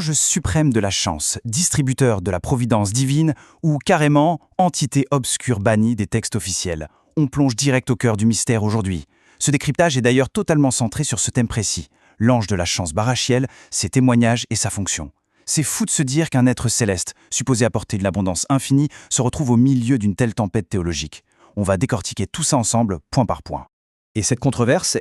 Ange suprême de la chance, distributeur de la providence divine ou carrément entité obscure bannie des textes officiels. On plonge direct au cœur du mystère aujourd'hui. Ce décryptage est d'ailleurs totalement centré sur ce thème précis. L'ange de la chance Barachiel, ses témoignages et sa fonction. C'est fou de se dire qu'un être céleste, supposé apporter de l'abondance infinie, se retrouve au milieu d'une telle tempête théologique. On va décortiquer tout ça ensemble, point par point. Et cette controverse,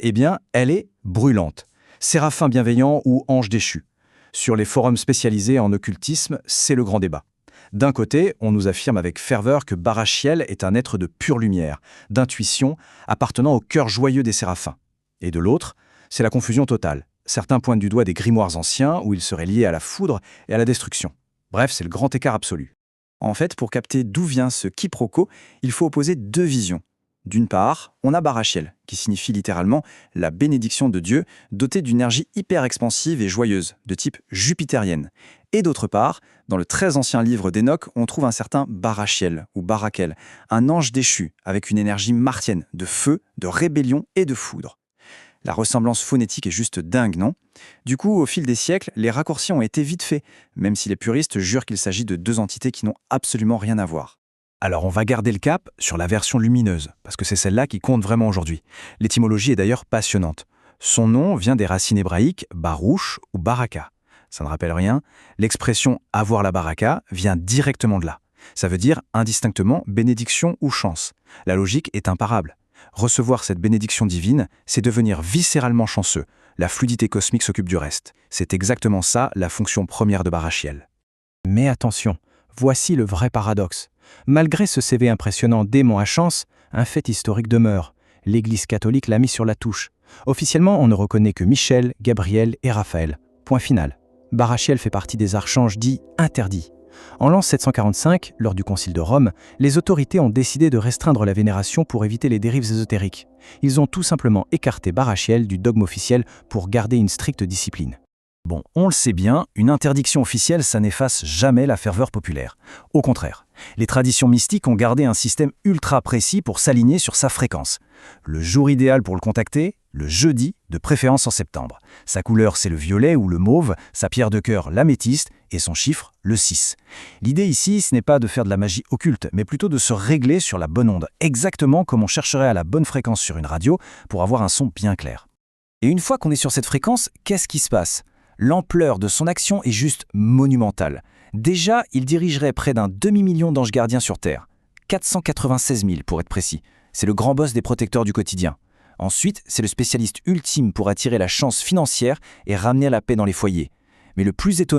elle est brûlante. Séraphin bienveillant ou ange déchu? Sur les forums spécialisés en occultisme, c'est le grand débat. D'un côté, on nous affirme avec ferveur que Barachiel est un être de pure lumière, d'intuition, appartenant au cœur joyeux des séraphins. Et de l'autre, c'est la confusion totale. Certains pointent du doigt des grimoires anciens où il serait lié à la foudre et à la destruction. Bref, c'est le grand écart absolu. En fait, pour capter d'où vient ce quiproquo, il faut opposer deux visions. D'une part, on a Barachiel, qui signifie littéralement la bénédiction de Dieu, dotée d'une énergie hyper expansive et joyeuse, de type jupitérienne. Et d'autre part, dans le très ancien livre d'Enoch, on trouve un certain Barachiel, ou Barakel, un ange déchu, avec une énergie martienne, de feu, de rébellion et de foudre. La ressemblance phonétique est juste dingue, non? Du coup, au fil des siècles, les raccourcis ont été vite faits, même si les puristes jurent qu'il s'agit de deux entités qui n'ont absolument rien à voir. Alors on va garder le cap sur la version lumineuse, parce que c'est celle-là qui compte vraiment aujourd'hui. L'étymologie est d'ailleurs passionnante. Son nom vient des racines hébraïques barouche ou baraka. Ça ne rappelle rien, l'expression « avoir la baraka » vient directement de là. Ça veut dire indistinctement bénédiction ou chance. La logique est imparable. Recevoir cette bénédiction divine, c'est devenir viscéralement chanceux. La fluidité cosmique s'occupe du reste. C'est exactement ça la fonction première de Barachiel. Mais attention, voici le vrai paradoxe. Malgré ce CV impressionnant démon à chance, un fait historique demeure. L'Église catholique l'a mis sur la touche. Officiellement, on ne reconnaît que Michel, Gabriel et Raphaël. Point final. Barachiel fait partie des archanges dits interdits. En l'an 745, lors du Concile de Rome, les autorités ont décidé de restreindre la vénération pour éviter les dérives ésotériques. Ils ont tout simplement écarté Barachiel du dogme officiel pour garder une stricte discipline. Bon, on le sait bien, une interdiction officielle, ça n'efface jamais la ferveur populaire. Au contraire, les traditions mystiques ont gardé un système ultra précis pour s'aligner sur sa fréquence. Le jour idéal pour le contacter, le jeudi, de préférence en septembre. Sa couleur, c'est le violet ou le mauve, sa pierre de cœur, l'améthyste, et son chiffre, le 6. L'idée ici, ce n'est pas de faire de la magie occulte, mais plutôt de se régler sur la bonne onde, exactement comme on chercherait à la bonne fréquence sur une radio pour avoir un son bien clair. Et une fois qu'on est sur cette fréquence, qu'est-ce qui se passe? L'ampleur de son action est juste monumentale. Déjà, il dirigerait près d'un demi-million d'anges gardiens sur Terre. 496 000 pour être précis. C'est le grand boss des protecteurs du quotidien. Ensuite, c'est le spécialiste ultime pour attirer la chance financière et ramener la paix dans les foyers. Mais le plus étonnant,